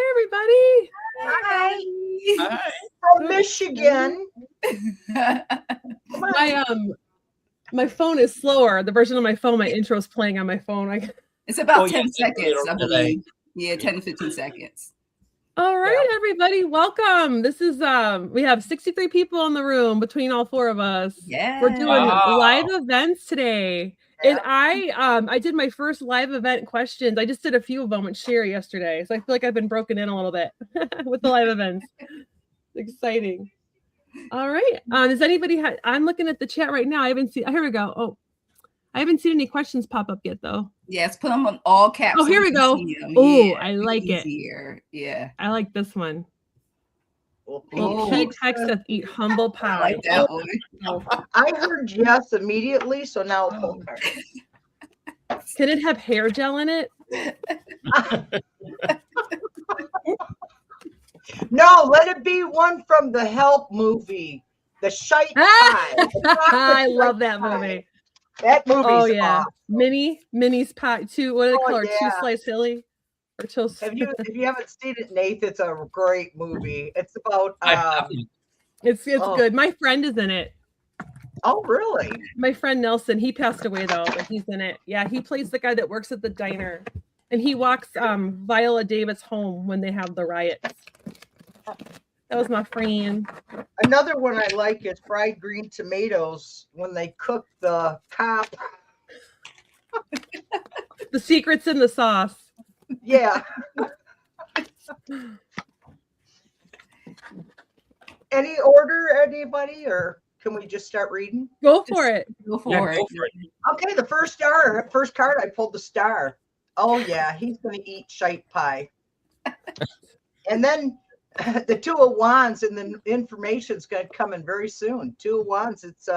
everybody. Hi. Hi. From Michigan. My phone is slower. The version of my phone, my intro is playing on my phone. It's about 10 seconds, I believe. Yeah, 10 to 15 seconds. All right, everybody, welcome. This is we have 63 people in the room between all four of us. Yeah, we're doing live events today. And I did my first live event questions. I just did a few of them with Sherry yesterday. So I feel like I've been broken in a little bit with the live events. It's exciting. All right. Does anybody I'm looking at the chat right now. I haven't seen, here we go. Oh, I haven't seen any questions pop up yet though. Yes, put them on all caps. Oh, here we go. Oh, I like it. Yeah. I like this one. Well, Pete Texas eat humble pie. I like that one. I heard yes immediately, so now pull card. Can it have hair gel in it? No, let it be one from the Help movie, the Shite Pie. I love that movie. That movie's awesome. Minnie's pie. What do they call her? Two Slice Hilly? Or if you haven't seen it, Nathe, it's a great movie. It's about it's good. My friend is in it. Oh, really? My friend Nelson, he passed away though, but he's in it. Yeah, he plays the guy that works at the diner. And he walks Viola Davis home when they have the riots. That was my friend. Another one I like is fried green tomatoes when they cook the cop. The secret's in the sauce. Yeah. Any order, anybody, or can we just start reading? Go for it. Go for it. Okay, the first card, I pulled the star. Oh yeah, he's gonna eat shite pie. And then the Two of Wands, and the information's gonna come in very soon. Two of Wands, it's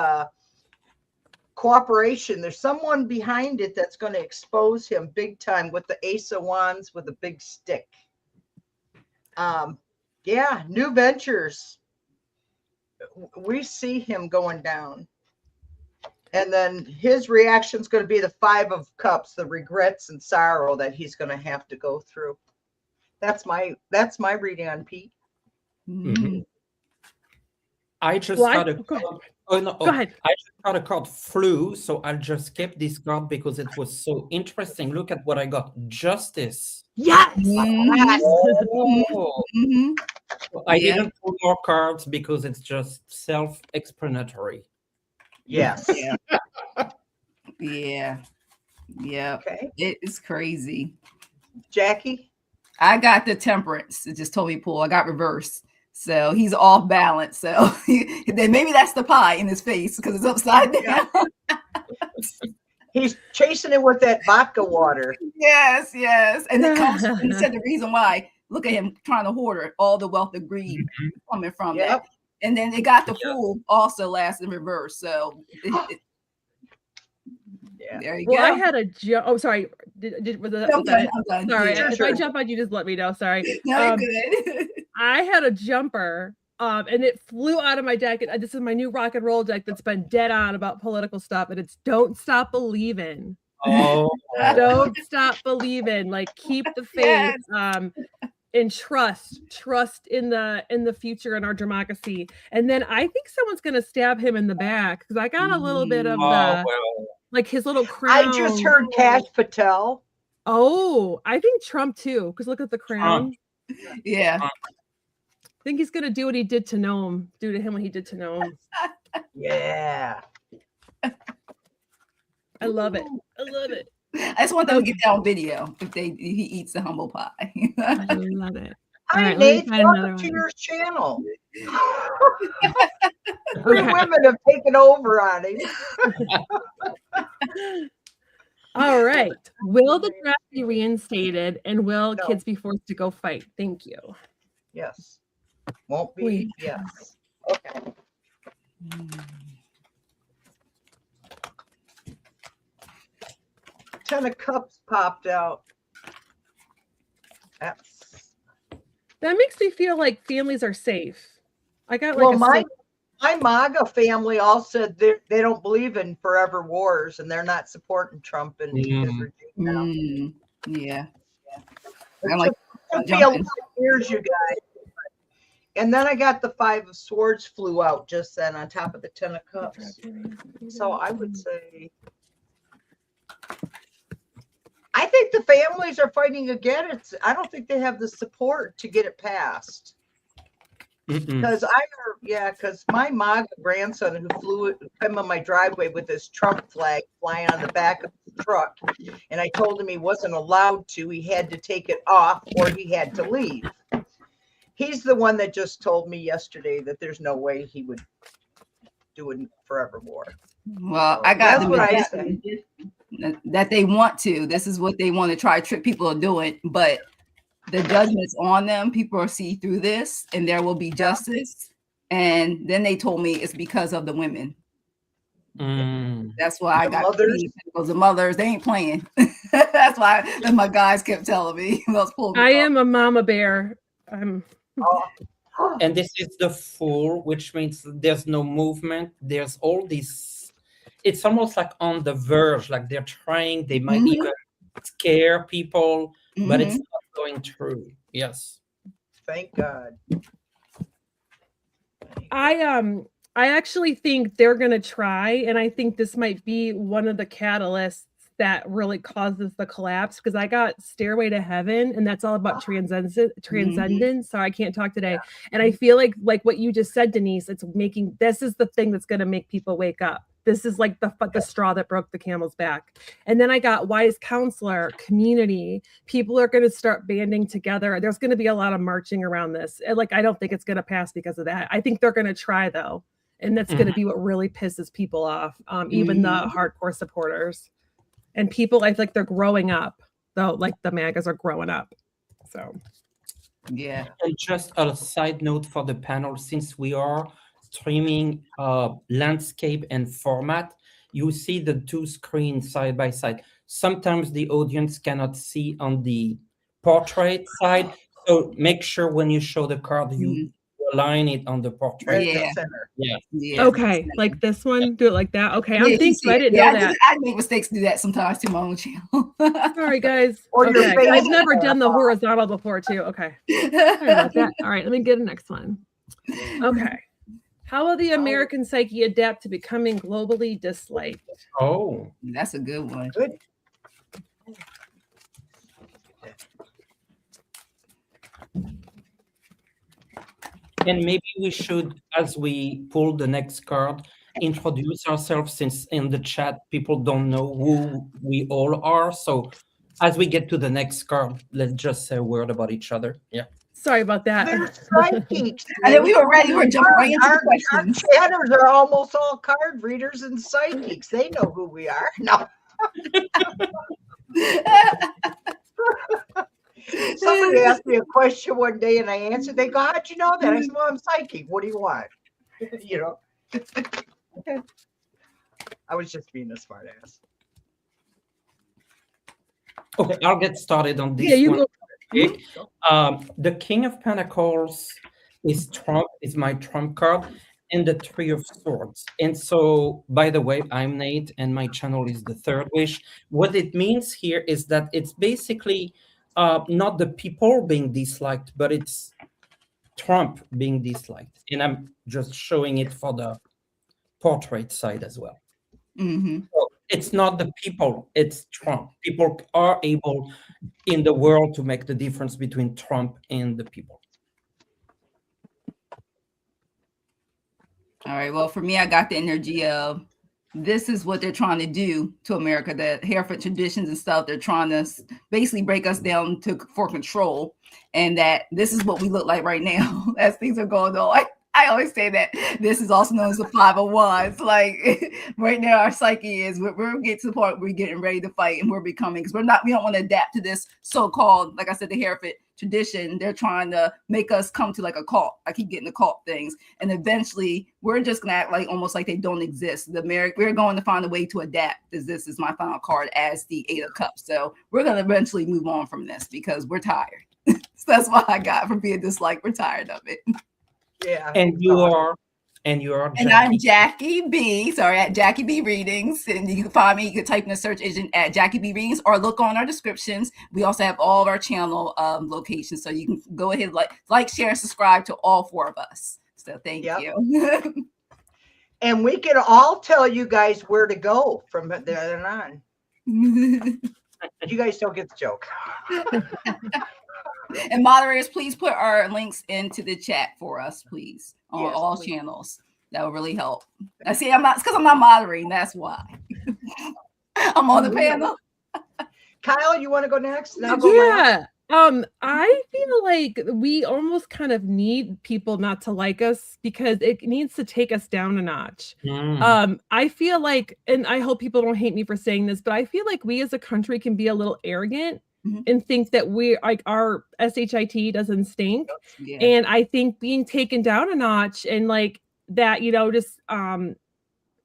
cooperation. There's someone behind it that's going to expose him big time with the Ace of Wands with a big stick. Yeah, new ventures. We see him going down. And then his reaction is going to be the Five of Cups, the regrets and sorrow that he's going to have to go through. That's my reading on Pete. Mm-hmm. I just got a Go ahead. I just got a card flu, so I'll just keep this card because it was so interesting. Look at what I got. Justice. Yes. I didn't pull more cards because it's just self-explanatory. Yes. Yeah. Okay. It is crazy. Jackie? I got the Temperance. It just told me pull. I got reverse. So he's off balance. So then maybe that's the pie in his face because it's upside down. He's chasing it with that vodka water. Yes. And it comes, he said the reason why. Look at him trying to hoard all the wealth of greed coming from that. And then they got the Fool also last in reverse. So there you go. I had a jump. Oh, sorry. Was that it? Sorry. If I jump on you, just let me know. Sorry. No, good. I had a jumper, and it flew out of my deck. And this is my new rock and roll deck that's been dead on about political stuff, and it's Don't Stop Believing. Oh, don't stop believing. Like keep the faith. And trust in the future and our democracy. And then I think someone's gonna stab him in the back because I got a little bit of like his little crown. I just heard Kash Patel. Oh, I think Trump too, because look at the crown. Yeah. I think he's gonna do what he did to Noam. Do to him what he did to Noam. Yeah. I love it. I just want them to get that on video if he eats the humble pie. I love it. Hi, Nathe. Welcome to your channel. Three women have taken over on him. All right. Will the draft be reinstated, and will kids be forced to go fight? Thank you. Yes. Won't be. Yes. Okay. 10 of Cups popped out. That makes me feel like families are safe. I got like my MAGA family all said they don't believe in forever wars and they're not supporting Trump and his regime now. Yeah. I like be a lot Cheers, you guys. And then I got the 5 of Swords flew out just then on top of the 10 of Cups. So I would say, I think the families are fighting again. I don't think they have the support to get it passed. Because because my MAGA grandson who flew him on my driveway with his Trump flag flying on the back of the truck, and I told him he wasn't allowed to. He had to take it off or he had to leave. He's the one that just told me yesterday that there's no way he would do it forevermore. Well, I got That's what I said. That they want to. This is what they want to try to trick people into doing, but the judgment's on them. People will see through this, and there will be justice. And then they told me it's because of the women. That's why I got the mothers. They ain't playing. That's why my guys kept telling me. I am a mama bear. And this is the Fool, which means there's no movement. There's all these. It's almost like on the verge, like they're trying. They might even scare people, but it's not going through. Yes. Thank God. I actually think they're gonna try, and I think this might be one of the catalysts that really causes the collapse, because I got Stairway to Heaven, and that's all about transcendence. So I can't talk today. And I feel like what you just said, Denise, this is the thing that's going to make people wake up. This is like the straw that broke the camel's back. And then I got Wise Counselor, Community. People are going to start banding together. There's going to be a lot of marching around this. And I don't think it's going to pass because of that. I think they're going to try, though. And that's going to be what really pisses people off, even the hardcore supporters. And people, I feel like they're growing up, though, like the MAGAs are growing up. So, yeah. And just a side note for the panel, since we are streaming landscape and format, you see the two screens side by side. Sometimes the audience cannot see on the portrait side. So make sure when you show the card, you align it on the portrait. Yeah. Okay, like this one, do it like that. Okay, I'm thinking I didn't know that. I make mistakes do that sometimes to my own channel. Sorry, guys. Okay. I've never done the horizontal before, too. Okay. Sorry about that. All right, let me get the next one. Okay. How will the American psyche adapt to becoming globally disliked? Oh, that's a good one. Good. and maybe we should, as we pull the next card, introduce ourselves, since in the chat people don't know who we all are. So as we get to the next card, let's just say a word about each other. Yeah. Sorry about that. They're psychics. I think we were ready. We're jumping right into the questions. Our chatters are almost all card readers and psychics. They know who we are. No. Somebody asked me a question one day and I answered. They go, "How'd you know that?" I said, "Well, I'm psychic. What do you want?" You know. I was just being a smart ass. Okay, I'll get started on this. Yeah, you go. The King of Pentacles is Trump, is my Trump card, and the Three of Swords. And so, by the way, I'm Nate, and my channel is The Third Wish. What it means here is that it's basically not the people being disliked, but it's Trump being disliked. And I'm just showing it for the portrait side as well. Mm-hmm. So it's not the people, it's Trump. People are able in the world to make the difference between Trump and the people. All right. Well, for me, I got the energy of this is what they're trying to do to America, the Hereford traditions and stuff. They're trying to basically break us down for control, and that this is what we look like right now as things are going on. I always say that this is also known as the 5 of Wands. Like right now, our psyche is we're getting to the point where we're getting ready to fight, and we're becoming, because we don't want to adapt to this so-called, like I said, the Hereford tradition. They're trying to make us come to like a cult. I keep getting the cult things, and eventually we're just gonna act like almost like they don't exist. We're going to find a way to adapt. This is my final card as the 8 of Cups. So we're gonna eventually move on from this because we're tired. So that's what I got from being disliked. We're tired of it. Yeah. And you are And you are And I'm Jackie B. Sorry, at Jackie B Readings. And you can find me. You can type in the search engine at Jackie B Readings or look on our descriptions. We also have all of our channel locations. So you can go ahead, like, share, and subscribe to all 4 of us. So thank you. And we can all tell you guys where to go from there on. You guys don't get the joke. And moderators, please put our links into the chat for us, please, on all please. channels. That would really help. I see it's because I'm not moderating. That's why. I'm on the panel. Kyle, you want to go next? Yeah. I feel like we almost kind of need people not to like us because it needs to take us down a notch. I feel like, and I hope people don't hate me for saying this, but I feel like we as a country can be a little arrogant and think that we like our SHIT doesn't stink. Yeah. And I think being taken down a notch and like that, you know, just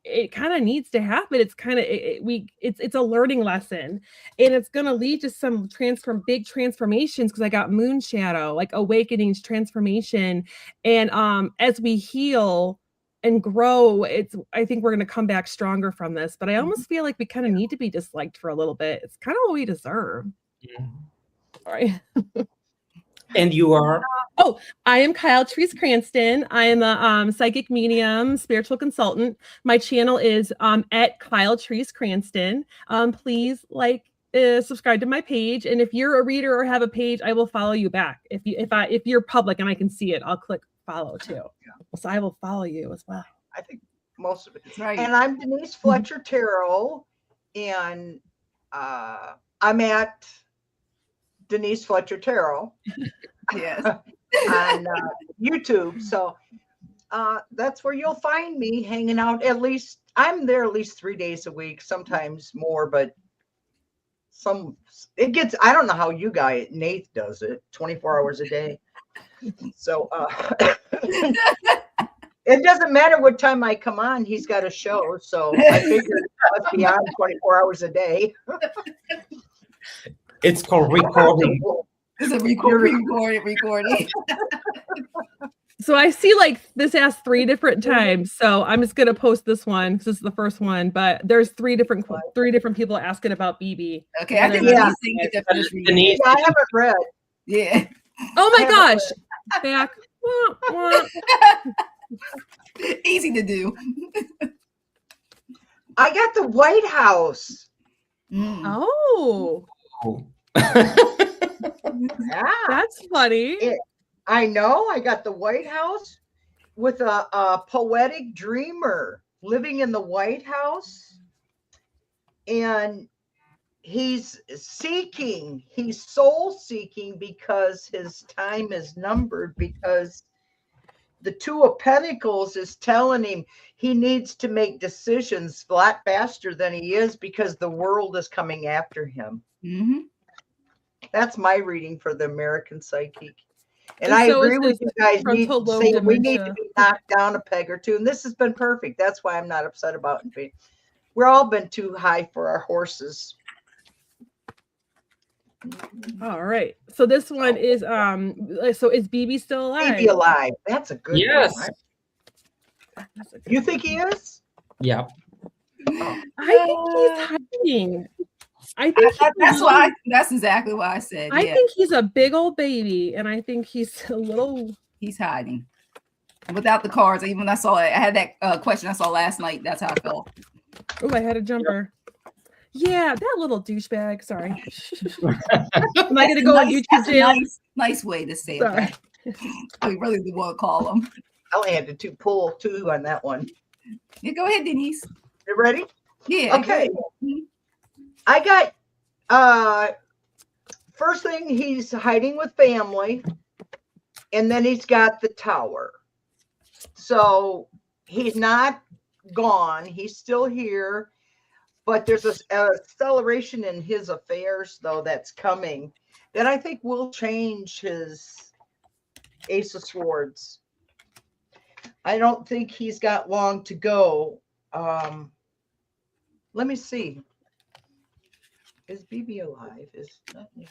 it kind of needs to happen. It's kind of it's a learning lesson, and it's going to lead to some big transformations because I got moon shadow, like awakenings, transformation, and as we heal and grow, I think we're going to come back stronger from this. But I almost feel like we kind of need to be disliked for a little bit. It's kind of what we deserve. All right. And you are? Oh, I am Kyle Trees Cranston. I am a psychic medium, spiritual consultant. My channel is at Kyle Trees Cranston. Please subscribe to my page, and if you're a reader or have a page, I will follow you back. If you're public and I can see it, I'll click follow too. Yeah. So I will follow you as well. I think most of it. That's right. And I'm Denise Fletcher Tarot, and I'm at Denise Fletcher Tarot. Yes. On YouTube. So that's where you'll find me hanging out. At least I'm there at least 3 days a week, sometimes more, but I don't know how you guys, Nathe does it 24 hours a day. So it doesn't matter what time I come on, he's got a show. So I figured it must be on 24 hours a day. It's called recording. It's a recording. So I see like this asked 3 different times. So I'm just gonna post this one because this is the first one. But there's 3 different people asking about BB. Okay, I think Denise, I haven't read. Yeah. Oh my gosh. Back. Easy to do. I got the White House. Oh. Yeah, that's funny. I know. I got the White House with a poetic dreamer living in the White House, and he's soul seeking because his time is numbered, because the 2 of Pentacles is telling him he needs to make decisions a lot faster than he is because the world is coming after him. That's my reading for the American psychic. And I agree with you guys. We need to be knocked down a peg or 2. And this has been perfect. That's why I'm not upset about it. We're all been too high for our horses. All right. So this one is so is BB still alive? BB alive. That's a good one. Yes. You think he is? Yeah. I think he's hiding. I think that's exactly what I said. I think he's a big old baby, and I think he's he's hiding. Without the cards, even when I had that question I saw last night, that's how I felt. Oh, I had a jumper. Yeah, that little douchebag. Sorry. Am I gonna go on YouTube jail? Nice way to say it. We really do want to call him. I'll add to pull 2 on that one. Yeah, go ahead, Denise. You ready? Yeah. Okay. I got first thing, he's hiding with family, and then he's got the Tower. So he's not gone, he's still here, but there's a acceleration in his affairs though that's coming that I think will change his Ace of Swords. I don't think he's got long to go. Let me see. Is BB alive? Yeah.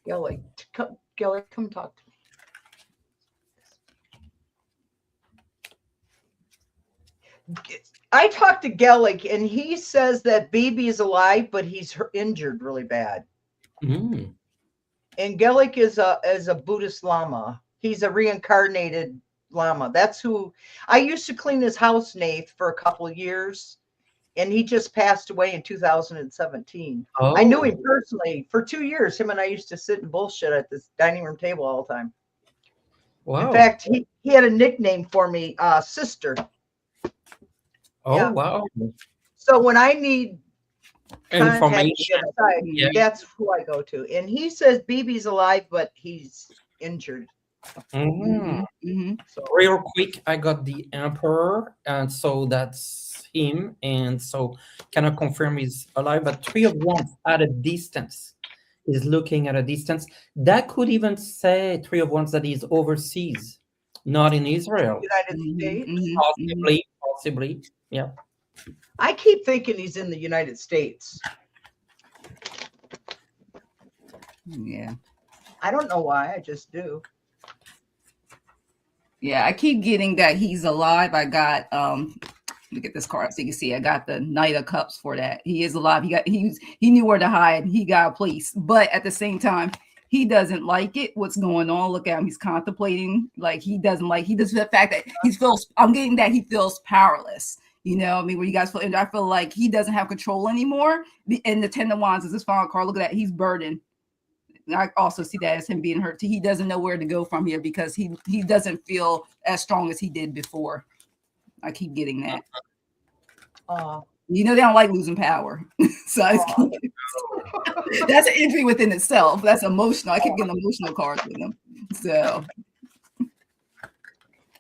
Gelly, come talk to me. I talked to Gellick, and he says that baby is alive, but he's injured really bad. Mm. And Gellick is a Buddhist Lama. He's a reincarnated Lama. That's who I used to clean his house, Nathe, for a couple of years. And he just passed away in 2017. Oh. I knew him personally for 2 years. Him and I used to sit and bullshit at this dining room table all the time. Wow. In fact, he had a nickname for me, Sister. Oh, yeah. wow. So when I need Information, yeah. That's who I go to. And he says BB's alive, but he's injured. So real quick, I got the Emperor, and so that's him. And so cannot confirm he's alive, but 3 of Wands at a distance is looking at a distance. That could even say 3 of Wands that he's overseas, not in Israel. United States? Possibly. Yeah. I keep thinking he's in the United States. Yeah. I don't know why. I just do. Yeah, I keep getting that he's alive. I got let me get this card so you can see. I got the Knight of Cups for that. He is alive. He knew where to hide. He got a place, but at the same time, he doesn't like it. What's going on? Look at him. He's contemplating. Like he doesn't the fact that he feels. I'm getting that he feels powerless. You know, I mean, where you guys feel, and I feel like he doesn't have control anymore. And the Ten of Wands is his final card. Look at that. He's burdened. I also see that as him being hurt. He doesn't know where to go from here because he doesn't feel as strong as he did before. I keep getting that. You know, they don't like losing power. So that's an injury within itself. That's emotional. I keep getting emotional cards with him. So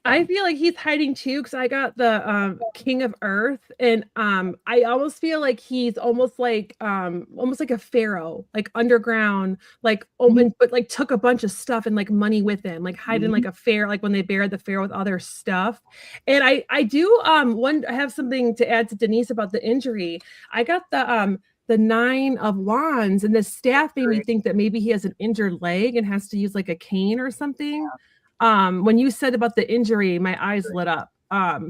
I feel like he's hiding too, because I got the King of Earth, and I almost feel like he's almost like a pharaoh, like underground, like but like took a bunch of stuff and like money with him, like hiding like a pharaoh, like when they buried the pharaoh with all their stuff. And I do I have something to add to Denise about the injury. I got the 9 of Wands, and the staff made me think that maybe he has an injured leg and has to use like a cane or something. When you said about the injury, my eyes lit up.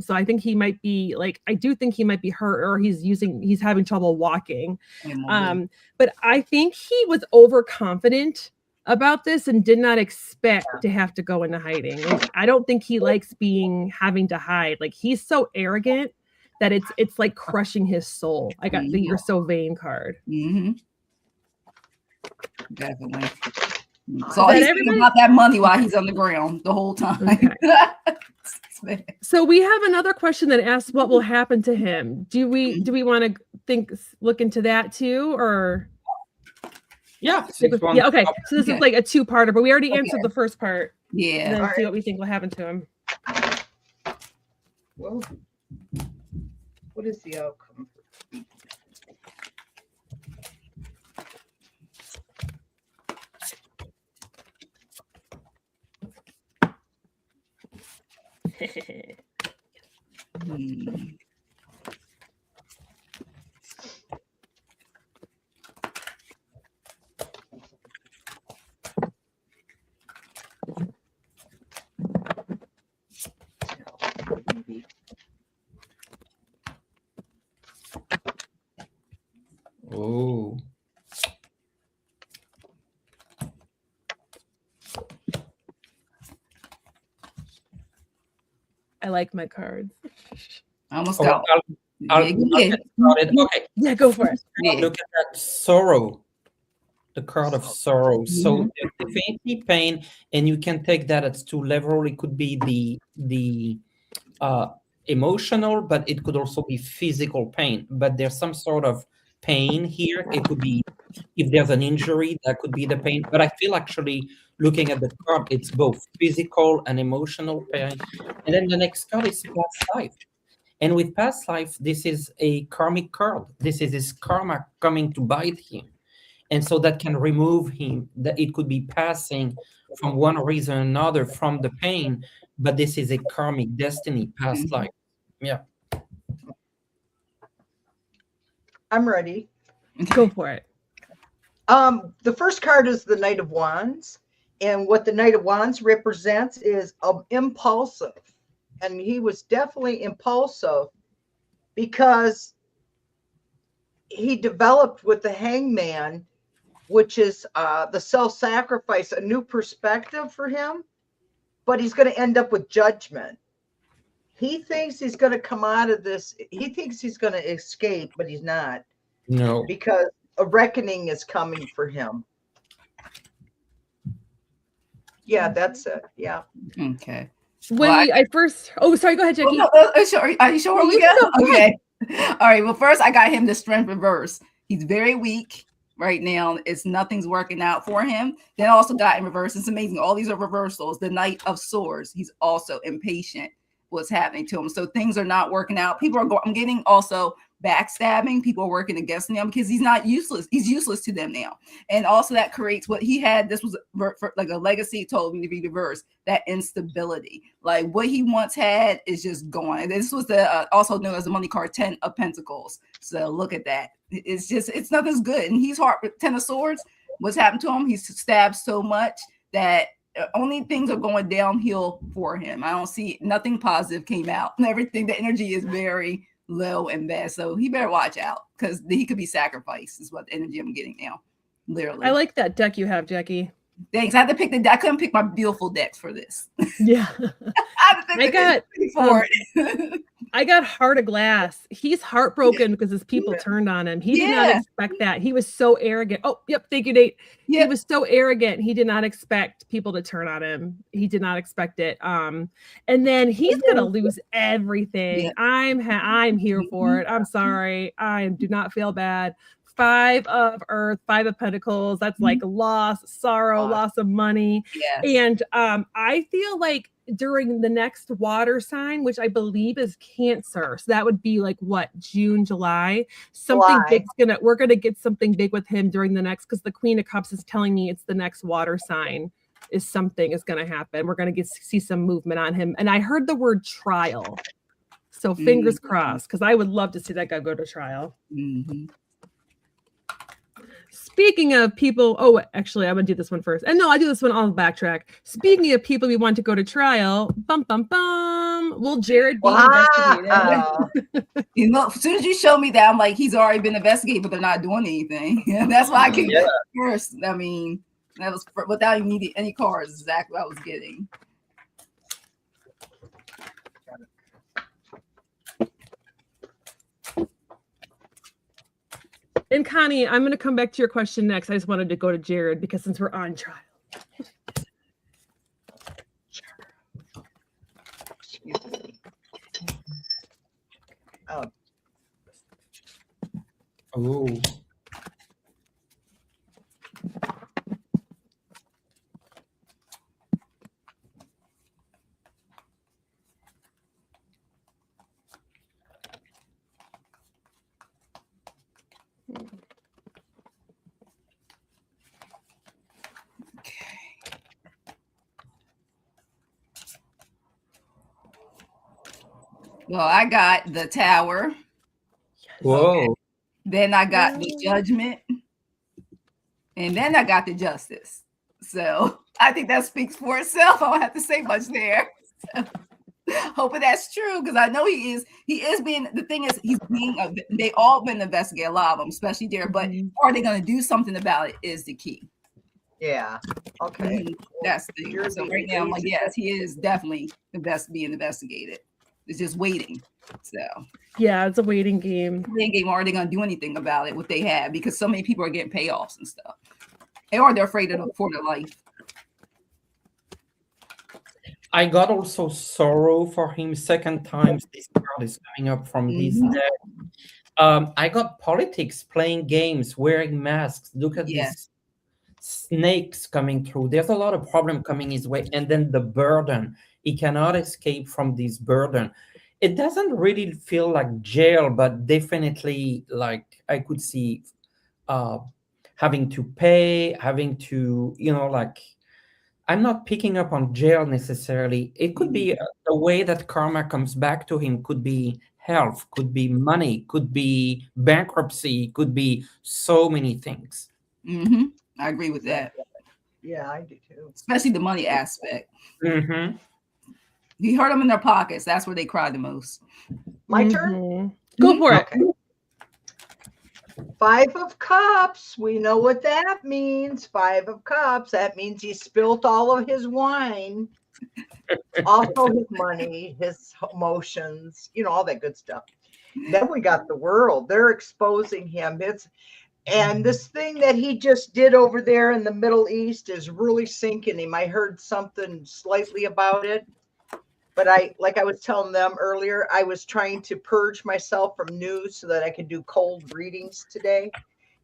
So I think he might be I do think he might be hurt, or he's having trouble walking. But I think he was overconfident about this and did not expect to have to go into hiding. And I don't think he likes having to hide. Like, he's so arrogant that it's like crushing his soul. I got the You're So Vain card. Definitely. So he's thinking about that money while he's on the ground the whole time. Okay. So we have another question that asks what will happen to him. Do we want to look into that too, or? Yeah. Yeah. Okay. So this is like a 2-parter, but we already answered the first part. Yeah. And then see what we think will happen to him. Well, what is the outcome? Oh. I like my cards. I almost got I'll get started. Okay. Yeah, go for it. Look at that sorrow. The card of sorrow. So there's definitely pain, and you can take that at 2 levels. It could be the emotional, but it could also be physical pain. But there's some sort of pain here. It could be, if there's an injury, that could be the pain. But I feel actually, looking at the card, it's both physical and emotional pain. And then the next card is past life. And with past life, this is a karmic card. This is his karma coming to bite him. And so that can remove him. That it could be passing from one reason or another from the pain, but this is a karmic destiny, past life. Yeah. I'm ready. Go for it. The first card is the Knight of Wands. And what the Knight of Wands represents is impulsive. And he was definitely impulsive because he developed with the hangman, which is the self-sacrifice, a new perspective for him, but he's going to end up with judgment. He thinks he's going to come out of this. He thinks he's going to escape, but he's not. No. Because a reckoning is coming for him. Yeah, that's it. Yeah. Okay. I first, sorry, go ahead, Jackie. Are you sure we go? Okay. All right. Well, first I got him the strength reverse. He's very weak right now. Nothing's working out for him. Then I also got in reverse. It's amazing. All these are reversals. The Knight of Swords. He's also impatient. What's happening to him? So things are not working out. People are going. I'm getting also backstabbing. People are working against him because he's not useless. He's useless to them now. And also that creates what he had. This was like a legacy told me to be reversed. That instability, like what he once had, is just gone. And this was the also known as the money card 10 of Pentacles. So look at that. It's nothing's good. And he's hard. 10 of Swords. What's happened to him? He's stabbed so much that only things are going downhill for him. I don't see nothing positive came out. And everything, the energy is very low and bad. So he better watch out because he could be sacrificed, is what the energy I'm getting now. Literally. I like that deck you have, Jackie. Thanks. I had to pick I couldn't pick my beautiful decks for this. Yeah. I got Heart of Glass. He's heartbroken because his people turned on him. He did not expect that. He was so arrogant. Oh, yep. Thank you, Nate. He was so arrogant. He did not expect people to turn on him. He did not expect it. And then he's gonna lose everything. Yeah. I'm here for it. I'm sorry. I do not feel bad. 5 of Earth, 5 of Pentacles. That's like loss, sorrow, loss of money. Yes. And I feel like during the next water sign, which I believe is Cancer, so that would be like what, June, July, we're gonna get something big with him during the next, because the Queen of Cups is telling me it's the next water sign is something is gonna happen. We're gonna see some movement on him. And I heard the word trial, so fingers crossed, because I would love to see that guy go to trial. Speaking of people, actually, I'm gonna do this one first. And no, I'll do this one. I'll backtrack. Speaking of people we want to go to trial, will Jared be investigated? You know, as soon as you show me that, I'm like, he's already been investigated, but they're not doing anything. That's why I came first. I mean, that was without even needing any cards. Exactly what I was getting. And Connie, I'm going to come back to your question next. I just wanted to go to Jared because since we're on trial. Oh. Well, I got the Tower. Whoa. Okay. Then I got the Judgment. And then I got the Justice. So I think that speaks for itself. I don't have to say much there. So, hoping that's true, because I know he is being, the thing is, they all been investigated, a lot of them, especially there. But are they going to do something about it is the key. Yeah. Okay. That's the thing. So right now, I'm like, yes, he is definitely being investigated. It's just waiting. So yeah, it's a waiting game. Are they going to do anything about it? What they have, because so many people are getting payoffs and stuff, or they're afraid for their life. I got also sorrow for him. Second time this card is coming up from this deck. I got politics, playing games, wearing masks. Look at these snakes coming through. There's a lot of problem coming his way, and then the burden. He cannot escape from this burden. It doesn't really feel like jail, but definitely like I could see having to pay, having to, like, I'm not picking up on jail necessarily. It could be the way that karma comes back to him, could be health, could be money, could be bankruptcy, could be so many things. I agree with that. Yeah, I do too. Especially the money aspect. He hurt them in their pockets. That's where they cry the most. My turn? Go for it. Okay. 5 of Cups. We know what that means. 5 of Cups. That means he spilt all of his wine. Also his money, his emotions, all that good stuff. Then we got the World. They're exposing him. And this thing that he just did over there in the Middle East is really sinking him. I heard something slightly about it. But like I was telling them earlier, I was trying to purge myself from news so that I could do cold readings today.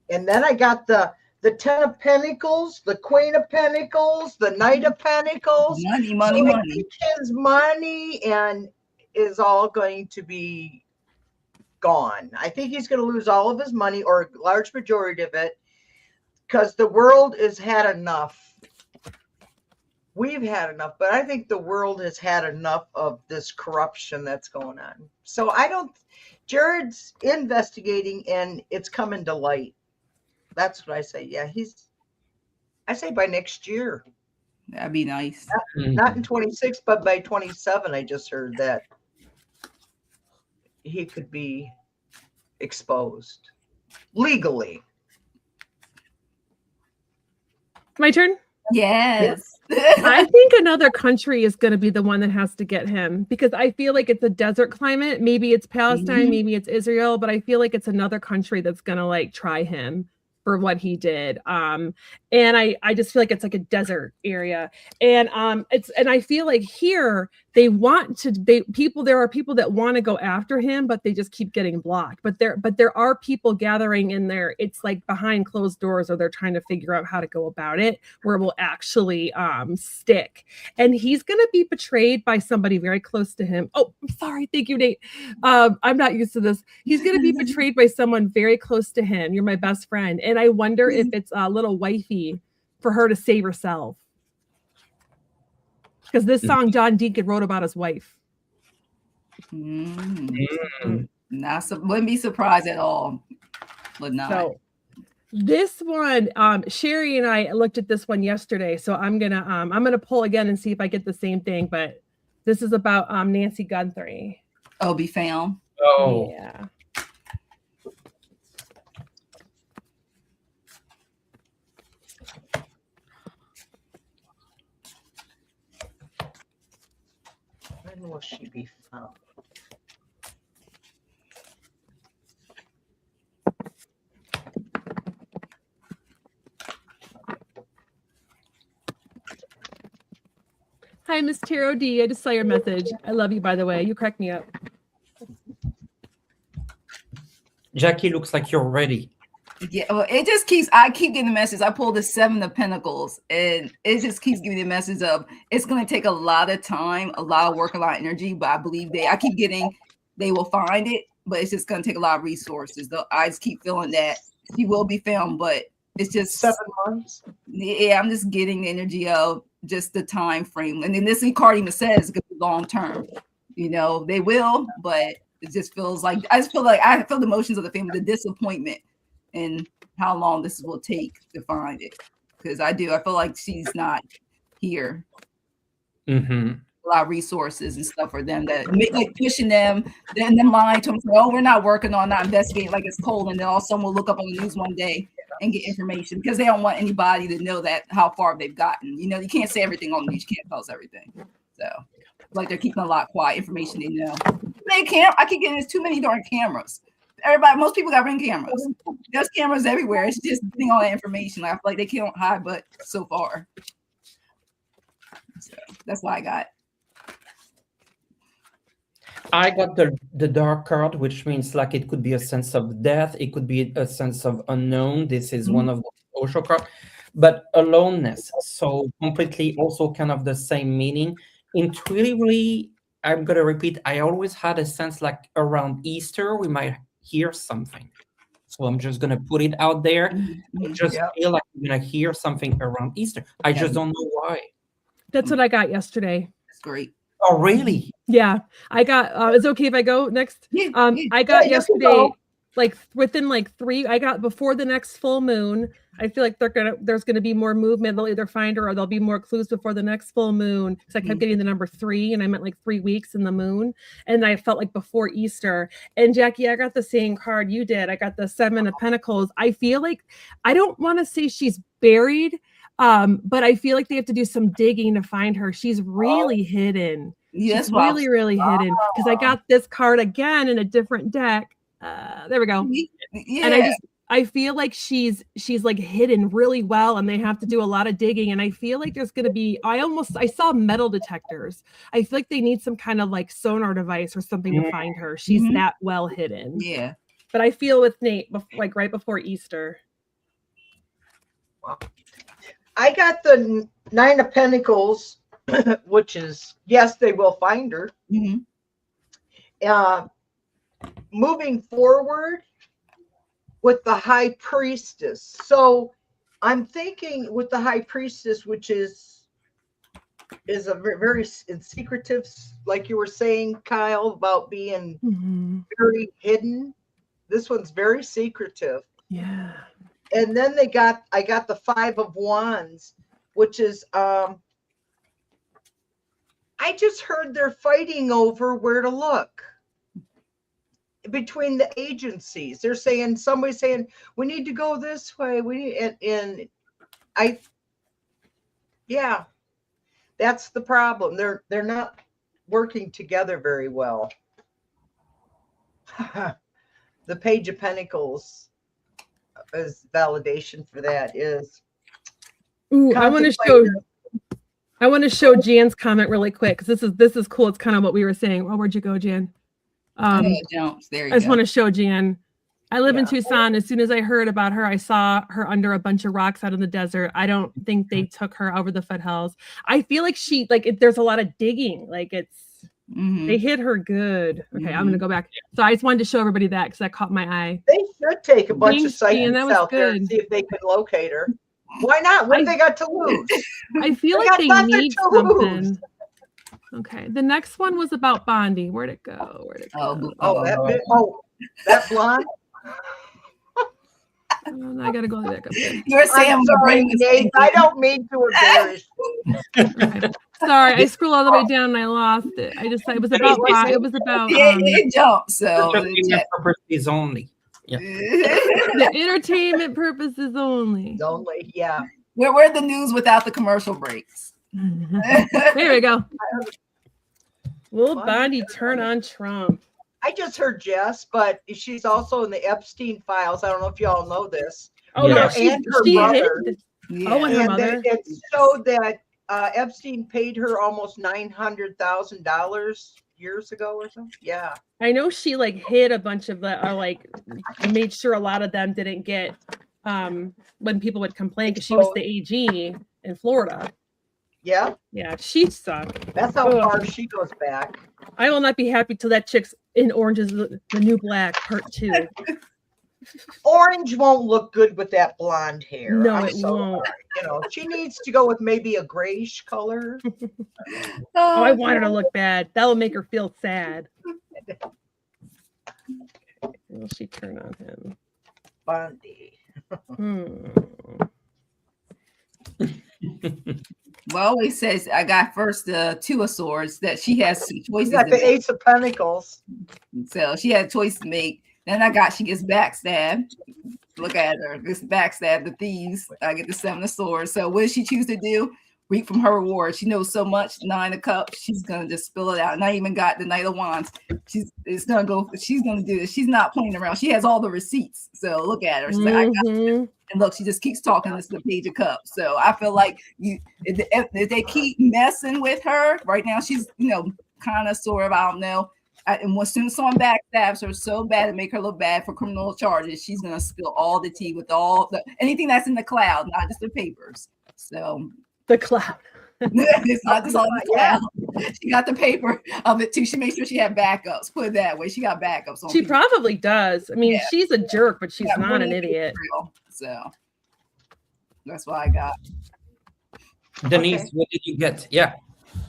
And then I got the 10 of Pentacles, the Queen of Pentacles, the Knight of Pentacles. Money. His money and is all going to be gone. I think he's going to lose all of his money or a large majority of it because the world has had enough. We've had enough, but I think the world has had enough of this corruption that's going on. So Jared's investigating and it's coming to light. That's what I say. Yeah, I say by next year. That'd be nice. Not in 26, but by 27, I just heard that he could be exposed legally. My turn? Yes. I think another country is going to be the one that has to get him because I feel like it's a desert climate. Maybe it's Palestine, maybe it's Israel, but I feel like it's another country that's going to like try him for what he did. And I just feel like it's like a desert area. And I feel like here there are people that want to go after him, but they just keep getting blocked. But there are people gathering in there. It's like behind closed doors, or they're trying to figure out how to go about it, where it will actually stick. And he's going to be betrayed by somebody very close to him. Oh, I'm sorry. Thank you, Nate. I'm not used to this. He's going to be betrayed by someone very close to him. You're my best friend. And I wonder if it's a little wifey for her to save herself. Because this song John Deacon wrote about his wife. Wouldn't be surprised at all. Would not. So this one, Sherry and I looked at this one yesterday. So I'm gonna pull again and see if I get the same thing. But this is about Nancy Guthrie. Oh, be found. Oh, yeah. When will she be found? Hi, Miss Taro D. I just saw your message. I love you, by the way. You crack me up. Jackie, looks like you're ready. Yeah, well, I keep getting the message. I pulled the 7 of Pentacles, and it just keeps giving me the message of it's going to take a lot of time, a lot of work, a lot of energy. But I believe they will find it, but it's just going to take a lot of resources. Though I just keep feeling that she will be found, but it's just 7 months. Yeah, I'm just getting the energy of just the time frame, and then this card even says it's going to be long term. They will, but it just feels like I feel the emotions of the family, the disappointment. And how long this will take to find it, because I feel like she's not here. Mm-hmm. A lot of resources and stuff for them that make like pushing them, then them lying to them, oh, we're not working on, not investigating, like it's cold, and then all someone will look up on the news one day and get information because they don't want anybody to know that how far they've gotten. You can't say everything on the news, you can't tell us everything. So like they're keeping a lot quiet, information they know. I keep getting there's too many darn cameras. Most people got Ring cameras. There's cameras everywhere. It's just getting all that information. I feel like they can't hide, but so far. So that's what I got. I got the dark card, which means like it could be a sense of death. It could be a sense of unknown. This is one of the Osho cards, but aloneness. So completely also kind of the same meaning. Intuitively, I'm going to repeat, I always had a sense like around Easter, we might hear something. So I'm just going to put it out there. I just feel like I'm going to hear something around Easter. I just don't know why. That's what I got yesterday. That's great. Oh, really? Yeah. I got, it's okay if I go next? I got yesterday, like within like 3, I got before the next full moon, I feel like there's gonna be more movement. They'll either find her or there'll be more clues before the next full moon. Because I kept getting the number 3, and I meant like 3 weeks in the moon, and I felt like before Easter. And Jackie, I got the same card you did. I got the 7 of Pentacles. I feel like I don't want to say she's buried, but I feel like they have to do some digging to find her. She's really hidden. Yes, She's really hidden. Because I got this card again in a different deck. There we go. Yeah. And I feel like she's like hidden really well, and they have to do a lot of digging. And I feel like there's gonna be I saw metal detectors. I feel like they need some kind of like sonar device or something to find her. She's that well hidden. Yeah. But I feel with Nate, like right before Easter. I got the 9 of Pentacles, which is, yes, they will find her. Moving forward with the High Priestess. So I'm thinking with the High Priestess, which is a very secretive, like you were saying, Kyle, about being very hidden. This one's very secretive. Yeah. And then I got the 5 of Wands, which is I just heard they're fighting over where to look between the agencies. They're saying, somebody's saying, we need to go this way. Yeah, that's the problem. They're not working together very well. The Page of Pentacles is validation for that is. Ooh, I want to show Jan's comment really quick, because this is cool. It's kind of what we were saying. Oh, where'd you go, Jan? Jumps. There you go. I just want to show Jan. I live in Tucson. As soon as I heard about her, I saw her under a bunch of rocks out in the desert. I don't think they took her over the foothills. I feel like there's a lot of digging. Like they hit her good. Okay, I'm gonna go back. So I just wanted to show everybody that, because that caught my eye. They should take a bunch of psychics out there and see if they can locate her. Why not? What have they got to lose? I feel like they need something. Okay, the next one was about Bondi. Where'd it go? That blonde. I gotta go back up there. You're saying, I'm sorry, Nate, I don't mean to embarrass you. Okay. Sorry, I scrolled all the way down and I lost it. It was about it jumped. So entertainment purposes only. Yeah. the entertainment purposes only. Only, yeah. We're the news without the commercial breaks. There we go. Will Bondi turn on Trump? I just heard Jess, but she's also in the Epstein files. I don't know if y'all know this. Oh, yeah, and her mother. Oh, and her mother. It showed that Epstein paid her almost $900,000 years ago or something. Yeah. I know she hid a bunch of made sure a lot of them didn't get when people would complain, because she was the AG in Florida. Yeah. Yeah, she sucked. That's how far she goes back. I will not be happy till that chick's in Orange is the New Black Part 2. Orange won't look good with that blonde hair. No, it won't. Sorry. She needs to go with maybe a grayish color. Oh, I want her to look bad. That will make her feel sad. Will she turn on him? Bondi. Well, it says I got first the 2 of Swords, that she has some choices. You got the Ace of Pentacles. So she had a choice to make. Then she gets backstabbed. Look at her. This backstab the thieves. I get the 7 of Swords. So what does she choose to do? Reap from her reward. She knows so much. 9 of Cups. She's gonna just spill it out. And I even got the Knight of Wands. She's gonna do this. She's not playing around. She has all the receipts. So look at her. She's like, I got this. And look, she just keeps talking. This is the Page of Cups. So I feel like if they keep messing with her right now, she's kind of sort of, I don't know. And as soon as someone backstabs her so bad to make her look bad for criminal charges, she's gonna spill all the tea with anything that's in the cloud, not just the papers. So the cloud. It's not just all the cloud. She got the paper of it too. She made sure she had backups. Put it that way. She got backups. She probably does. I mean, she's a jerk, but she's not an idiot. So that's what I got. Denise, what did you get? Yeah.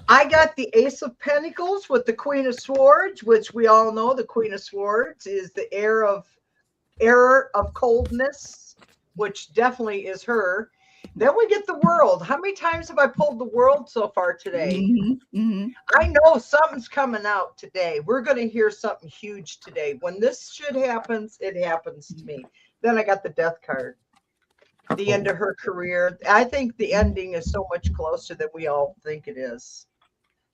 I got the Ace of Pentacles with the Queen of Swords, which we all know the Queen of Swords is the heir of coldness, which definitely is her. Then we get the world. How many times have I pulled the world so far today? I know something's coming out today. We're going to hear something huge today. When this shit happens, it happens to me. Then I got the death card. The end of her career. I think the ending is so much closer than we all think it is.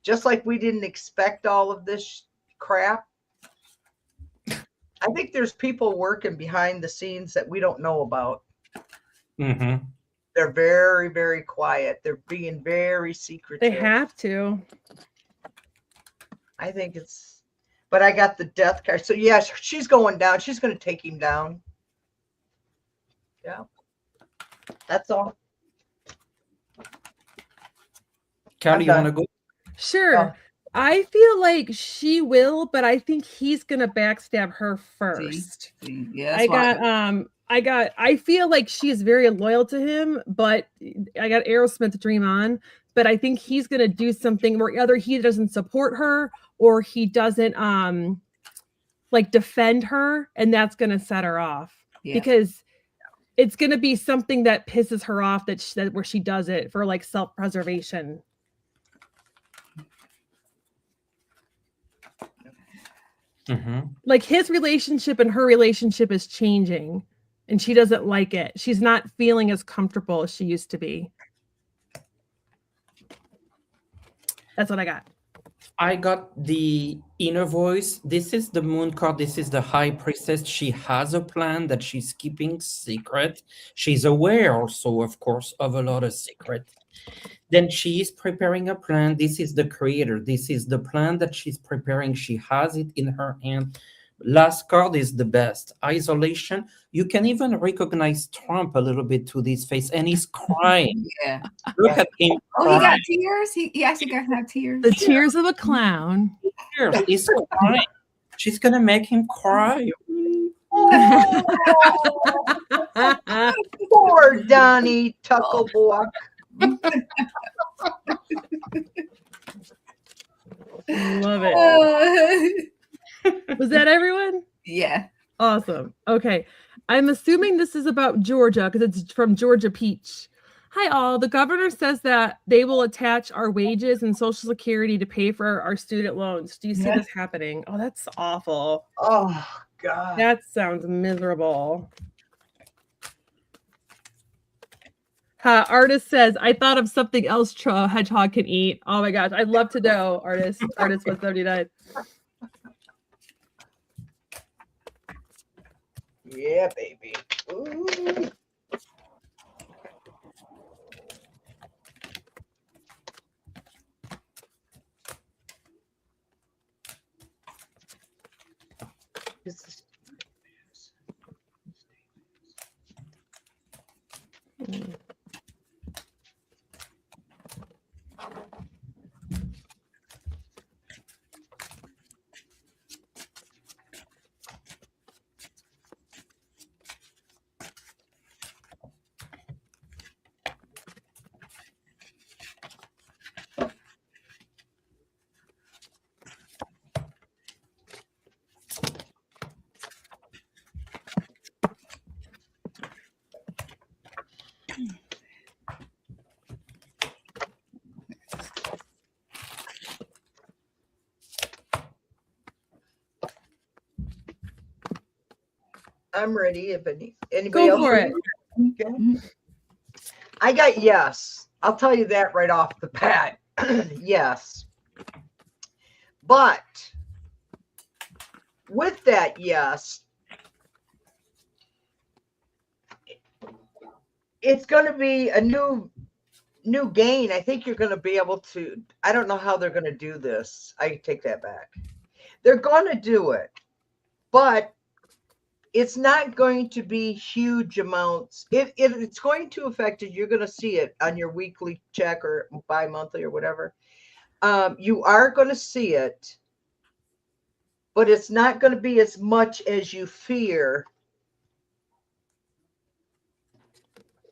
Just like we didn't expect all of this crap. I think there's people working behind the scenes that we don't know about. They're very, very quiet. They're being very secretive. They have to. I think it's, but I got the death card. So yeah, she's going down. She's going to take him down. Yeah. That's all. Carol, you want to go? Sure. Oh. I feel like she will, but I think he's gonna backstab her first. Yeah, I feel like she's very loyal to him, but I got Aerosmith Dream On, but I think he's gonna do something where either he doesn't support her or he doesn't like defend her, and that's gonna set her off. Because it's gonna be something that pisses her off that where she does it for like self-preservation. Like his relationship and her relationship is changing and she doesn't like it. She's not feeling as comfortable as she used to be. That's what I got. I got the inner voice. This is the moon card. This is the high priestess. She has a plan that she's keeping secret. She's aware also, of course, of a lot of secret. Then she is preparing a plan. This is the creator. This is the plan that she's preparing. She has it in her hand. Last card is the best. Isolation. You can even recognize Trump a little bit to this face, and he's crying. Yeah. Look at him. Oh, he got tears? He actually got tears. The tears of a clown. Tears. He's crying. She's going to make him cry. Poor Donnie Tuckleblock. Love it. Was that everyone? Yeah. Awesome. Okay. I'm assuming this is about Georgia because it's from Georgia Peach. Hi, all. The governor says that they will attach our wages and Social Security to pay for our student loans. Do you see this happening? Oh, that's awful. Oh, God. That sounds miserable. Artist says, I thought of something else Hedgehog can eat. Oh my gosh. I'd love to know, Artist 179. Yeah, baby. Ooh. I'm ready. If anybody Go else for it. Okay. I got yes. I'll tell you that right off the bat. Yes. But with that, yes, it's going to be a new gain. I think you're going to be able to, I don't know how they're going to do this. I take that back. They're going to do it, but it's not going to be huge amounts. It's going to affect it. You're going to see it on your weekly check or bi-monthly or whatever. You are going to see it, but it's not going to be as much as you fear.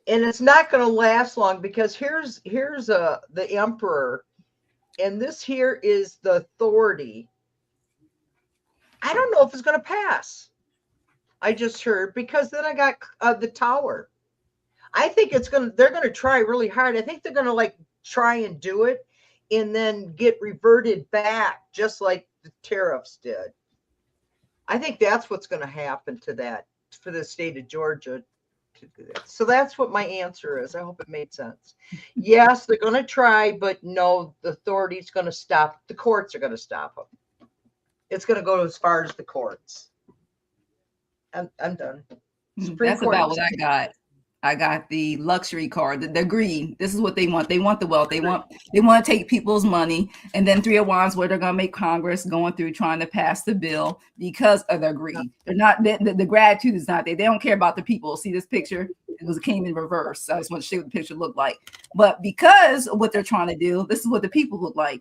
And it's not going to last long because here's the emperor, and this here is the authority. I don't know if it's going to pass. I just heard, because then I got the tower. I think they're gonna try really hard. I think they're gonna like try and do it and then get reverted back just like the tariffs did. I think that's what's gonna happen to that for the state of Georgia. So that's what my answer is. I hope it made sense. Yes, they're gonna try, but no, the authorities gonna stop. The courts are gonna stop them. It's gonna go as far as the courts. I'm done. That's about what I got. I got the luxury card, the greed. This is what they want. They want the wealth. They want to take people's money. And then Three of Wands, where they're going to make Congress going through trying to pass the bill because of their greed. They're not, the gratitude is not there. They don't care about the people. See this picture? It came in reverse. I just want to show you what the picture looked like. But because of what they're trying to do, this is what the people look like.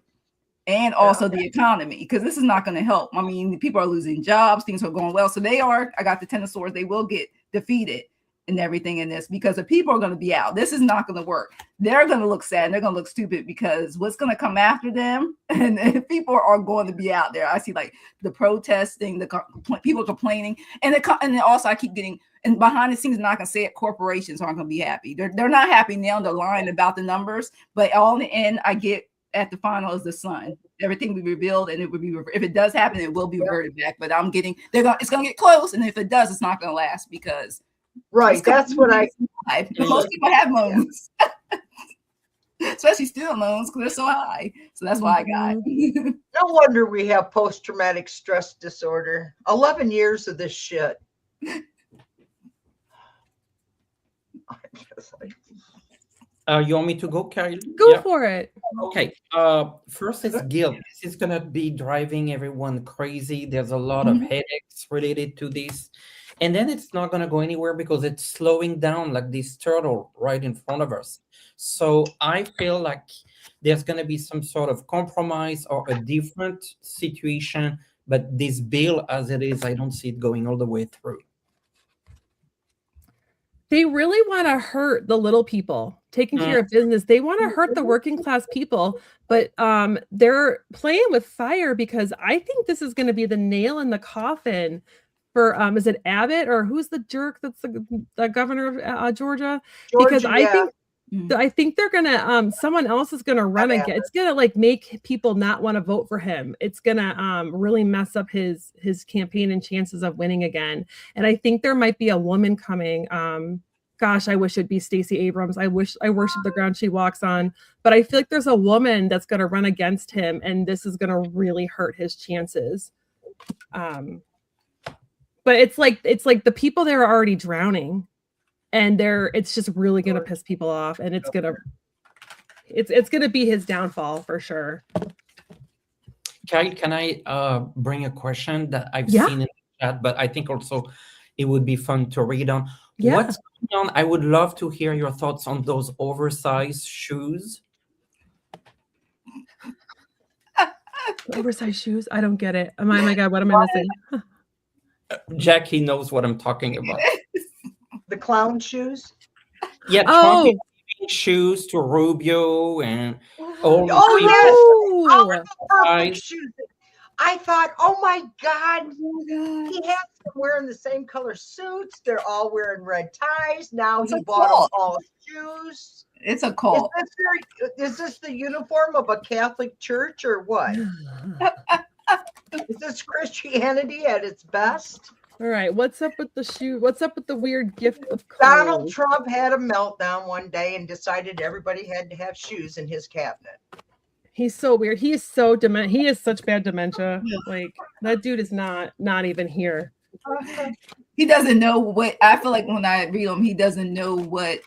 And also the economy, because this is not going to help. I mean, people are losing jobs. Things are going well. So I got the Ten of Swords. They will get defeated and everything in this because the people are going to be out. This is not going to work. They're going to look sad and they're going to look stupid because what's going to come after them and people are going to be out there. I see like the protesting, the people complaining, and then also I keep getting, and behind the scenes, I'm not going to say it, corporations aren't going to be happy. They're not happy now. They're lying about the numbers, but all in the end, I get at the final is the sun. Everything will be revealed, and it will be, if it does happen, it will be reverted back. But it's going to get close, and if it does, it's not going to last because. Right, that's what most people have loans, especially student loans, because they're so high. So that's why I got. No wonder we have post-traumatic stress disorder. 11 years of this shit. You want me to go, Carrie? Go for it. Okay. First is guilt. This is gonna be driving everyone crazy. There's a lot of headaches related to this. And then it's not going to go anywhere because it's slowing down like this turtle right in front of us. So I feel like there's going to be some sort of compromise or a different situation. But this bill as it is, I don't see it going all the way through. They really want to hurt the little people taking care of business. They want to hurt the working class people, but they're playing with fire because I think this is going to be the nail in the coffin for is it Abbott or who's the jerk that's the governor of Georgia? Because I think they're gonna someone else is gonna run again. It's gonna like make people not want to vote for him. It's gonna really mess up his campaign and chances of winning again. And I think there might be a woman coming. Gosh, I wish it'd be Stacey Abrams. I worship the ground she walks on. But I feel like there's a woman that's gonna run against him, and this is gonna really hurt his chances. But it's like the people there are already drowning, and it's just really gonna piss people off, and it's gonna be his downfall for sure. Kyle, can I bring a question that I've seen in the chat, but I think also it would be fun to read on. Yeah. What's going on? I would love to hear your thoughts on those oversized shoes. Oversized shoes? I don't get it. Oh my God, what am I missing? Jackie knows what I'm talking about. The clown shoes? Yeah, Trump is giving shoes to Rubio and all perfect shoes. I thought, oh my God, he has them wearing the same color suits. They're all wearing red ties. Now he bought them all shoes. It's a cult. Is this the uniform of a Catholic church or what? Is this Christianity at its best? All right, what's up with the shoe? What's up with the weird gift of clothes? Donald Trump had a meltdown one day and decided everybody had to have shoes in his cabinet. He's so weird. He is so he has such bad dementia. Like that dude is not even here. He doesn't know what I feel like when I read him. He doesn't know what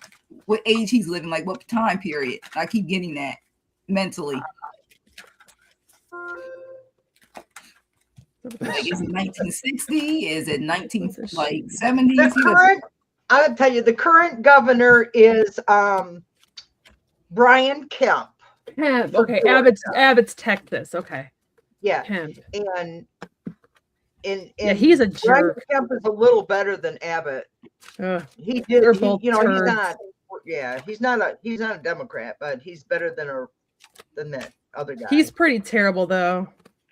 age he's living, like what time period. I keep getting that mentally. Like, is it 1960? Is it 1970s? I'll tell you, the current governor is Brian Kemp. Okay, Abbott's Texas. Okay. Yeah. Kemp. And he's a jerk. Brian Kemp is a little better than Abbott. He's not a Democrat, but he's better than that other guy. He's pretty terrible though.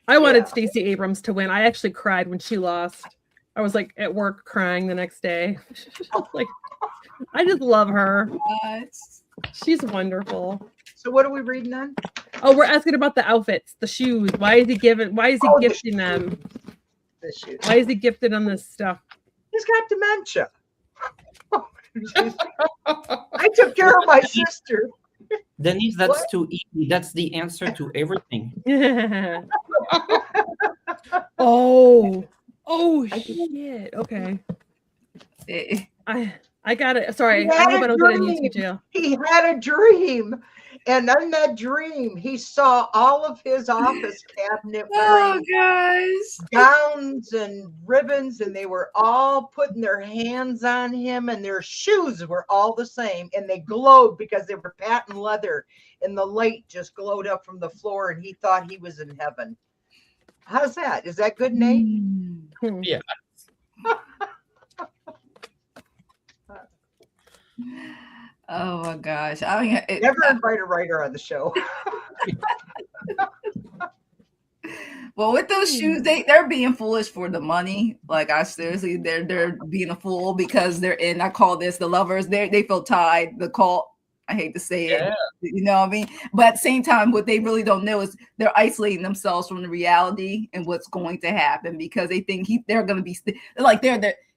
I wanted Stacey Abrams to win. I actually cried when she lost. I was like at work crying the next day. Like I just love her. What? She's wonderful. So what are we reading on? Oh, we're asking about the outfits, the shoes. Why is he the gifting them? The shoes. Why is he gifting them this stuff? He's got dementia. I took care of my sister. Denise, that's too easy. That's the answer to everything. Oh shit. Okay. Eh, I got it. Sorry, He I had hope I a don't get in dream. YouTube jail. He had a dream. And in that dream, he saw all of his office cabinet Oh wearing guys. gowns and ribbons, and they were all putting their hands on him, and their shoes were all the same, and they glowed because they were patent leather, and the light just glowed up from the floor, and he thought he was in heaven. How's that? Is that good, Nate? Yeah. Oh my gosh. I mean, Never invite a writer on the show. well, with those shoes, they're being foolish for the money. Like I seriously, they're being a fool because they're in. I call this the lovers. They feel tied. The cult. I hate to say it. You know what I mean? But at the same time, what they really don't know is they're isolating themselves from the reality and what's going to happen because they think they're going to be like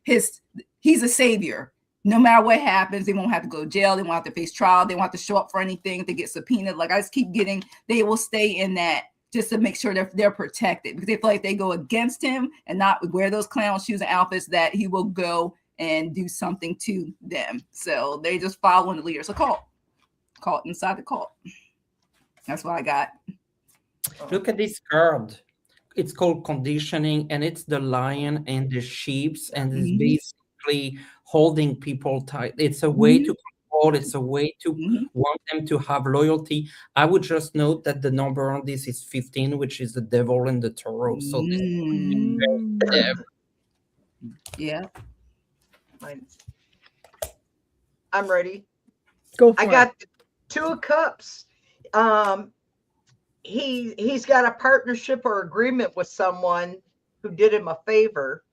he's a savior. No matter what happens, they won't have to go to jail. They won't have to face trial. They won't have to show up for anything. If they get subpoenaed, like I just keep getting, they will stay in that just to make sure they're protected because they feel like they go against him and not wear those clown shoes and outfits that he will go and do something to them. So they just following the leaders. A cult inside the cult. That's what I got. Look at this card. It's called conditioning, and it's the lion and the sheeps, and it's basically holding people tight. It's a way to control. It's a way to want them to have loyalty. I would just note that the number on this is 15, which is the devil and the Taureau. So this is yeah. I'm ready. Go for I it. got 2 of Cups. He's got a partnership or agreement with someone who did him a favor.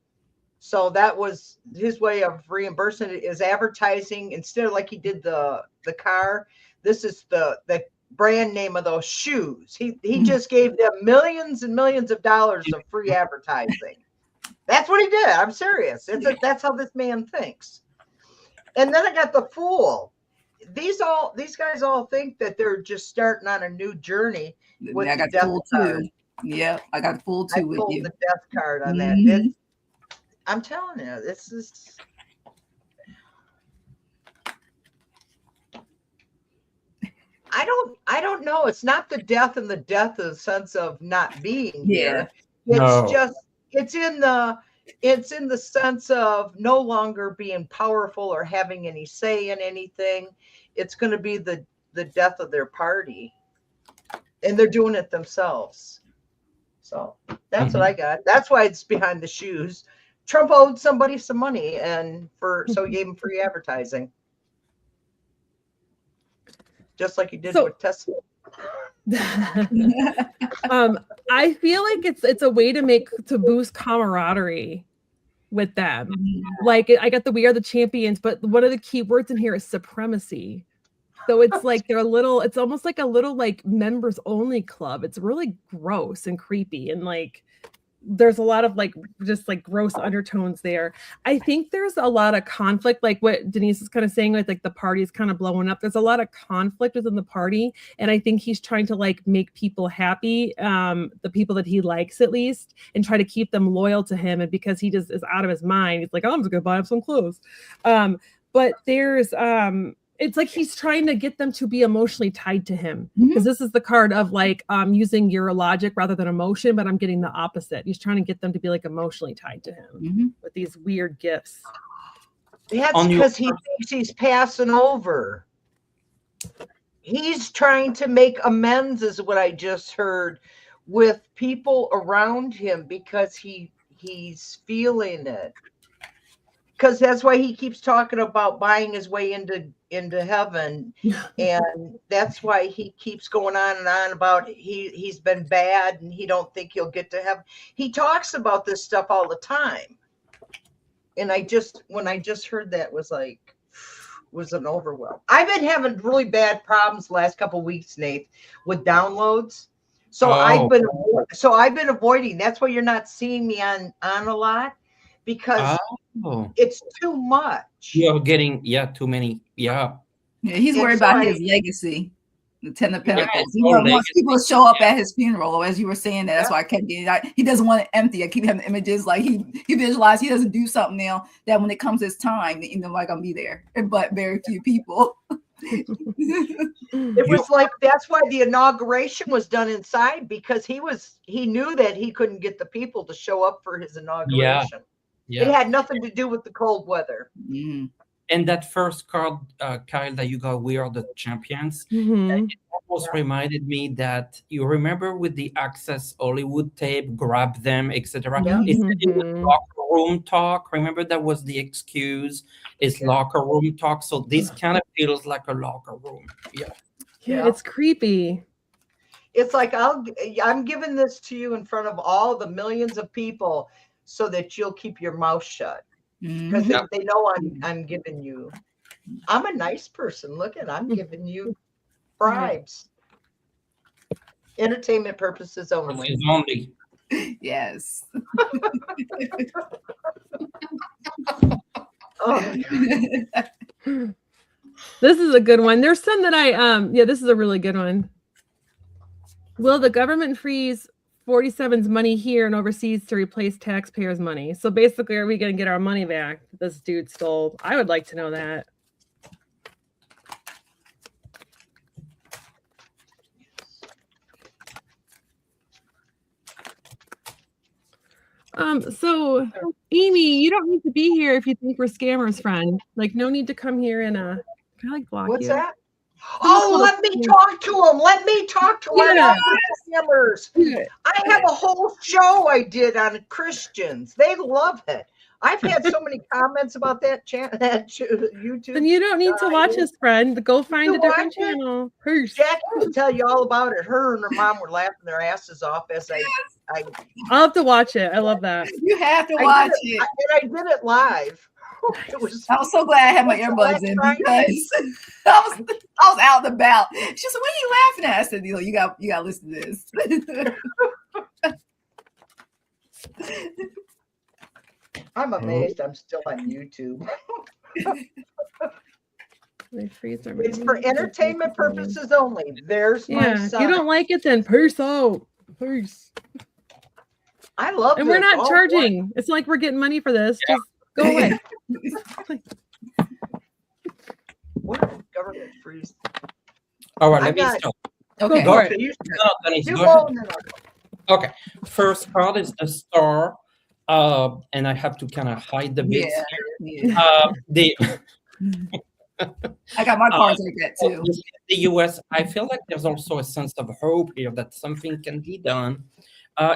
So that was his way of reimbursing it, is advertising instead of like he did the car. This is the brand name of those shoes. He just gave them millions and millions of dollars of free advertising. That's what he did. I'm serious. That's how this man thinks. And then I got the Fool. These guys all think that they're just starting on a new journey. With I got the Fool too. Yeah, I got the Fool too with you. The death card on that. I'm telling you, this is. I don't know. It's not the death in the sense of not being here. It's just it's in the sense of no longer being powerful or having any say in anything. It's going to be the death of their party, and they're doing it themselves. So that's what I got. That's why it's behind the shoes. Trump owed somebody some money, so he gave him free advertising, just like he did with Tesla. I feel like it's a way to boost camaraderie with them. Like I got the We Are the Champions, but one of the key words in here is supremacy. So it's like it's almost like a little like members only club. It's really gross and creepy, and like there's a lot of like just like gross undertones there. I think there's a lot of conflict, like what Denise is kind of saying with like the party's kind of blowing up. There's a lot of conflict within the party, and I think he's trying to like make people happy, the people that he likes at least, and try to keep them loyal to him. And because he just is out of his mind, he's like, oh, I'm just gonna buy him some clothes. But there's it's like he's trying to get them to be emotionally tied to him, because this is the card of like using your logic rather than emotion, but I'm getting the opposite. He's trying to get them to be like emotionally tied to him with these weird gifts. That's because he thinks he's passing over. He's trying to make amends, is what I just heard, with people around him, because he's feeling it. Because that's why he keeps talking about buying his way into heaven, and that's why he keeps going on and on about he's been bad and he don't think he'll get to heaven. He talks about this stuff all the time, and when I just heard that was like, was an overwhelm. I've been having really bad problems the last couple of weeks, Nate, with downloads. So I've been avoiding. That's why you're not seeing me on a lot, because it's too much. You're getting too many. Yeah. Yeah, he's worried about his legacy. The Ten of Pentacles. He wants people to show up at his funeral, as you were saying that. That's why I kept getting. He doesn't want it empty. I keep having images like he visualized he doesn't do something now that when it comes his time, like I'm be there, but very few people. It was like that's why the inauguration was done inside, because he knew that he couldn't get the people to show up for his inauguration. It had nothing to do with the cold weather. Mm. And that first card, Kyle, that you got, We Are the Champions, it almost reminded me that you remember with the Access Hollywood tape, grab them, etc. It's in the locker room talk. Remember that was the excuse, is locker room talk. So this kind of feels like a locker room. Yeah, it's creepy. It's like I'm giving this to you in front of all the millions of people so that you'll keep your mouth shut. Because they know I'm giving you. I'm a nice person. Look at, I'm giving you bribes. Entertainment purposes only. Yes. This is a good one. There's some that this is a really good one. Will the government freeze 47's money here and overseas to replace taxpayers' money? So basically, are we going to get our money back that this dude stole? I would like to know that. So Amy, you don't need to be here if you think we're scammers, friend. Like, no need to come here and can I like block What's you? that? Oh, let me talk to them. Let me talk to scammers. I have a whole show I did on Christians. They love it. I've had so many comments about that channel, that YouTube. Then you don't need to watch his friend. Go find a different channel. Jack will tell you all about it. Her and her mom were laughing their asses off as I'll have to watch it. I love that. You have to watch it. I did it live. I was so glad I had my earbuds in because I was out and about. She said, "What are you laughing at?" I said, "You got to listen to this." I'm amazed I'm still on YouTube. It's for entertainment purposes only. There's my son. If you don't like it, then peace out. Peace. I love it. And we're not charging. It's like we're getting money for this. Just go away. What government freeze? All right, let me start. Okay. Go ahead. Okay. First card is the Star. And I have to kind of hide the bits here. I got my cards like that too. The US, I feel like there's also a sense of hope here that something can be done.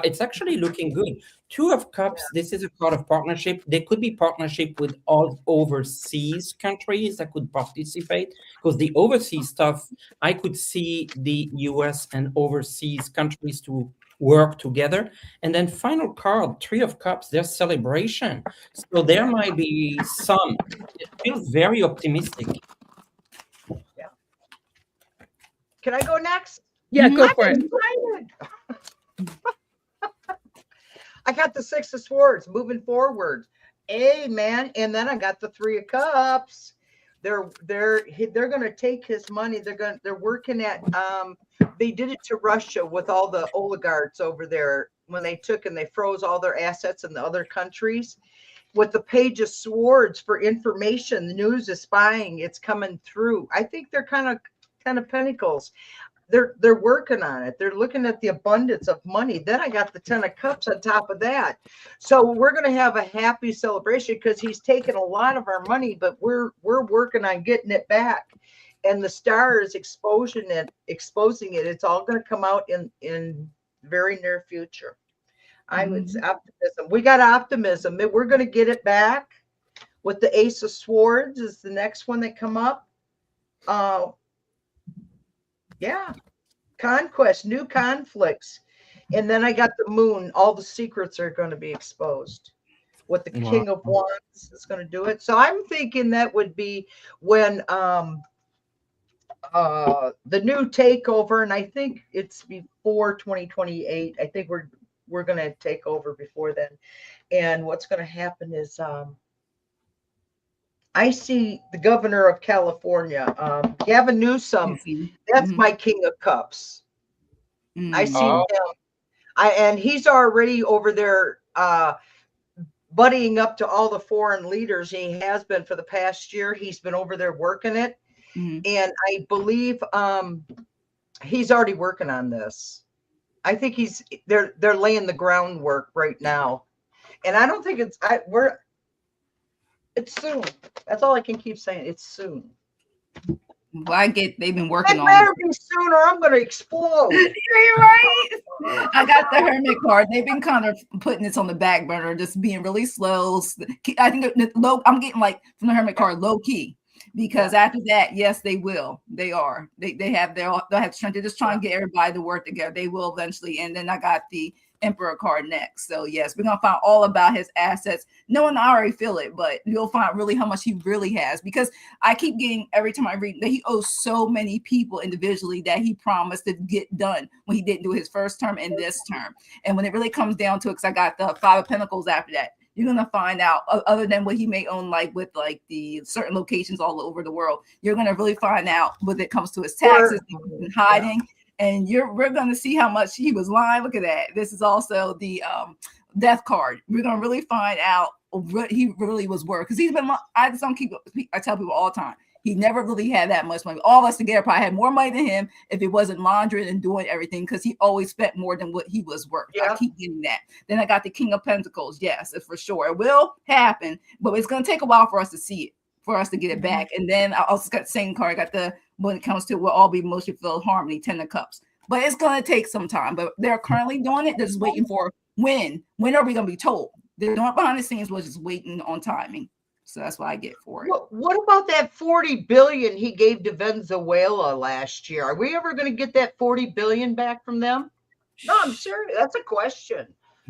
It's actually looking good. Two of Cups, this is a card of partnership. There could be partnership with all overseas countries that could participate, because the overseas stuff, I could see the US and overseas countries to work together. And then final card, Three of Cups, there's celebration. So there might be some. It feels very optimistic. Yeah. Can I go next? Yeah, go for it. I got the Six of Swords moving forward. Amen. And then I got the Three of Cups. They're going to take his money. They're working at they did it to Russia with all the oligarchs over there when they took and they froze all their assets in the other countries. With the Page of Swords for information, the news is spying, it's coming through. I think they're kind of Pentacles. They're working on it. They're looking at the abundance of money. Then I got the Ten of Cups on top of that. So we're going to have a happy celebration because he's taken a lot of our money, but we're working on getting it back. And the Star is exposing it. It's all going to come out in very near future. I would say optimism. We got optimism that we're going to get it back. With the Ace of Swords is the next one that come up. Yeah, conquest, new conflicts. And then I got the Moon. All the secrets are going to be exposed. what the Wow. King of Wands is going to do it. So I'm thinking that would be when the new takeover, and I think it's before 2028. I think we're going to take over before then. And what's going to happen is I see the governor of California, Gavin Newsom. That's my King of Cups. I see him. And he's already over there buddying up to all the foreign leaders. He has been for the past year. He's been over there working it. And I believe he's already working on this. I think they're laying the groundwork right now. And I don't think it's soon. That's all I can keep saying. It's soon. Well, they've been working It on better be soon or I'm going to explode. You're right. I got the hermit card. They've been kind of putting this on the back burner, just being really slow. I think I'm getting like from the hermit card low key, because after that, yes, they will. They are. They'll have strength. They're just trying to get everybody to work together. They will eventually. And then I got the Emperor card next. So yes, we're gonna find all about his assets. No one already feel it, but you'll find really how much he really has, because I keep getting every time I read that he owes so many people individually that he promised to get done when he didn't do his first term and this term. And when it really comes down to it, because I got the 5 of Pentacles after that, you're gonna find out, other than what he may own, like with like the certain locations all over the world, you're gonna really find out when it comes to his taxes and hiding. And we're going to see how much he was lying. Look at that. This is also the death card. We're going to really find out what he really was worth. Because he's been, I tell people all the time, he never really had that much money. All of us together probably had more money than him if it wasn't laundering and doing everything, because he always spent more than what he was worth. I keep getting that. Then I got the King of Pentacles. Yes, for sure. It will happen, but it's going to take a while for us to see it, for us to get it back. And then I also got the same card. I got the, when it comes to we'll all be mostly filled harmony, 10 of Cups. But it's going to take some time. But they're currently doing it. They're just waiting for when. When are we going to be told? They're doing it behind the scenes. We're just waiting on timing. So that's what I get for it. What about that 40 billion he gave to Venezuela last year? Are we ever going to get that 40 billion back from them? No, I'm serious. That's a question.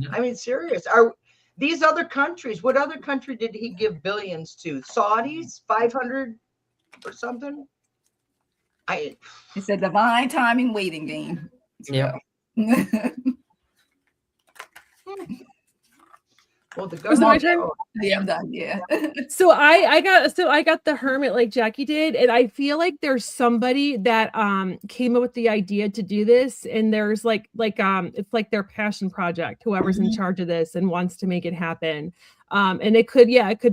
I mean, serious. Are these other countries? What other country did he give billions to? Saudis, 500 or something? It's a divine timing waiting game. Yeah. Well, Was it my turn? Yeah, I'm done. Yeah. So I got the Hermit like Jackie did, and I feel like there's somebody that came up with the idea to do this, and there's like it's like their passion project, whoever's in charge of this and wants to make it happen. And it could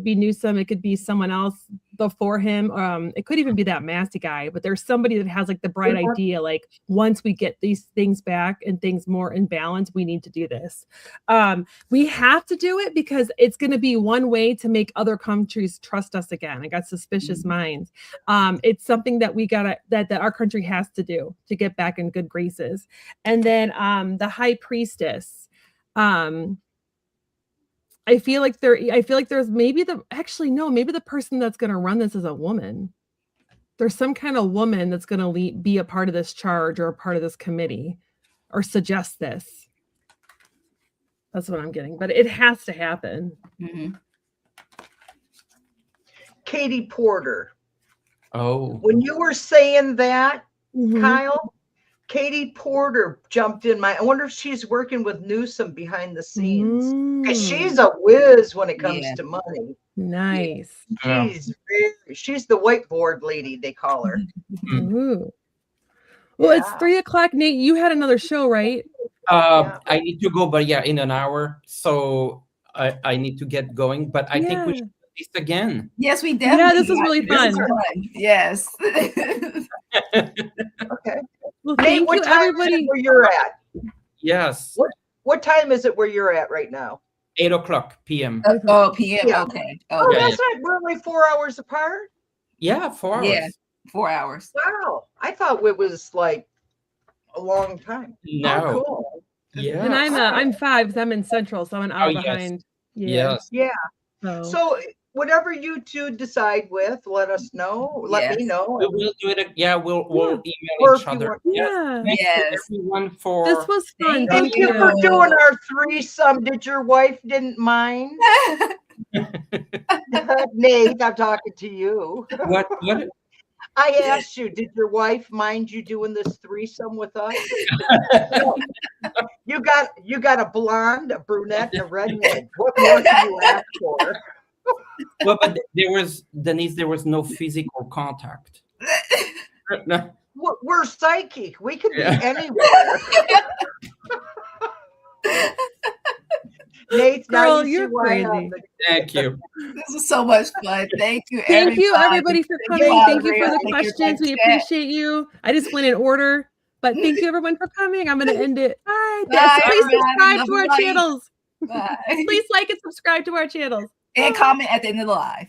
be Newsom, it could be someone else before him. It could even be that Massey guy, but there's somebody that has like the bright idea, like once we get these things back and things more in balance, we need to do this. We have to do it because it's going to be one way to make other countries trust us again. I got suspicious minds. It's something that that our country has to do to get back in good graces. And then the High Priestess. I feel like there's maybe the person that's going to run this is a woman. There's some kind of woman that's going to be a part of this charge or a part of this committee or suggest this. That's what I'm getting, but it has to happen. Katie Porter. Oh. When you were saying that, Kyle, Katie Porter jumped in. I wonder if she's working with Newsom behind the scenes, because she's a whiz when it comes to money. Nice. She's the whiteboard lady, they call her. Ooh. Well, it's 3:00, Nate. You had another show, right? I need to go, but in an hour. So I need to get going. But I think we should do this again. Yes, we definitely. Yeah, this was really fun. Yes. Okay. Well, thank you, everybody. Where you're at? Yes. What time is it where you're at right now? 8:00 p.m. PM. Yeah. Okay. Oh, that's not really 4 hours apart. Yeah, 4 hours. Yeah, 4 hours. Wow, I thought it was like a long time. No. Oh, cool. Yeah. And I'm 5 because I'm in Central, so I'm an hour behind. Yes. Yeah. So whatever you two decide with, let us know. Let me know. We'll do it. Yeah, we'll email Or each if you other. want- Yeah. Thank you Yes. everyone for This was fun. Thank Thank you for doing our threesome. Did your wife didn't mind? Nate, I'm talking to you. what I asked you, did your wife mind you doing this threesome with us? You got a blonde, a brunette, and a redhead. What more can you ask for? well, but there was Denise, there was no physical contact. No. We're psychic. We could be Yeah. anywhere. Nate, now Girl, you see you're why I have crazy. the- Thank you. This was so much fun. Thank you, Thank you, everybody, for Thank you, coming. Thank you for moderator. the Thank you, questions. We chat. appreciate you. I just went in order, but thank you, everyone, for coming. I'm going to end it. Bye. Bye, Please everybody. subscribe Love to you, our buddy. channels. Bye. Please like and subscribe to our channels. And comment at the end of the live.